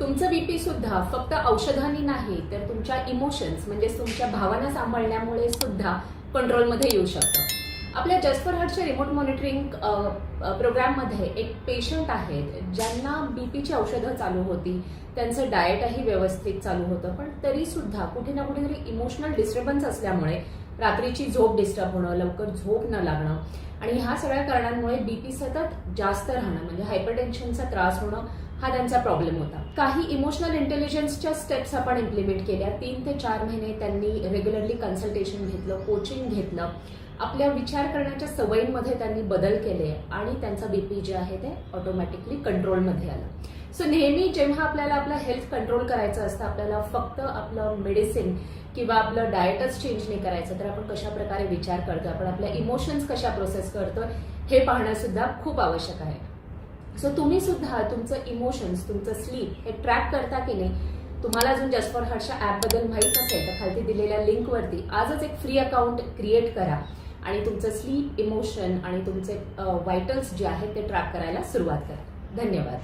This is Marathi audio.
तुमचं बीपी सुद्धा फक्त औषधांनी नाही तर तुमच्या इमोशन्स म्हणजे तुमच्या भावना सांभाळण्यामुळे सुद्धा कंट्रोलमध्ये येऊ शकतं. आपल्या जस्ट फॉर हार्टच्या रिमोट मॉनिटरिंग प्रोग्राममध्ये एक पेशंट आहेत ज्यांना बीपीची औषधं चालू होती, त्यांचं डाएटही व्यवस्थित चालू होतं, पण तरी सुद्धा कुठे ना कुठेतरी इमोशनल डिस्टर्बन्स असल्यामुळे रात्रीची झोप डिस्टर्ब होणं, लवकर झोप न लागणं आणि ह्या सगळ्या कारणांमुळे बीपी सतत जास्त राहणं म्हणजे हायपरटेन्शनचा त्रास होणं हा त्यांचा प्रॉब्लेम होता. काही इमोशनल इंटेलिजन्सच्या स्टेप्स आपण इम्प्लिमेंट केल्या. 3 ते 4 महिने त्यांनी रेग्युलरली कन्सल्टेशन घेतलं, कोचिंग घेतलं, आपल्या विचार करण्याच्या सवयींमध्ये त्यांनी बदल केले आणि त्यांचा बीपी जे आहे ते ऑटोमॅटिकली कंट्रोलमध्ये आलं. सो नेहमी जेव्हा आपल्याला आपलं हेल्थ कंट्रोल करायचं असतं, आपल्याला फक्त आपलं मेडिसिन किंवा आपलं डाएटच चेंज नाही करायचं, तर आपण कशा प्रकारे विचार करतो, आपण आपल्या इमोशन्स कशा प्रोसेस करतो हे पाहणं सुद्धा खूप आवश्यक आहे. सो तुम्ही सुद्धा तुमचं इमोशन्स, तुमचं स्लीप हे ट्रॅक करता की नाही? तुम्हाला अजून जस्ट फॉर हार्टच्या ॲपबद्दल माहीत असेल तर खालती दिलेल्या लिंकवरती आजच एक फ्री अकाउंट क्रिएट करा आणि तुमचं स्लीप, इमोशन आणि तुमचे वायटल्स जे आहेत ते ट्रॅक करायला सुरुवात करा. धन्यवाद.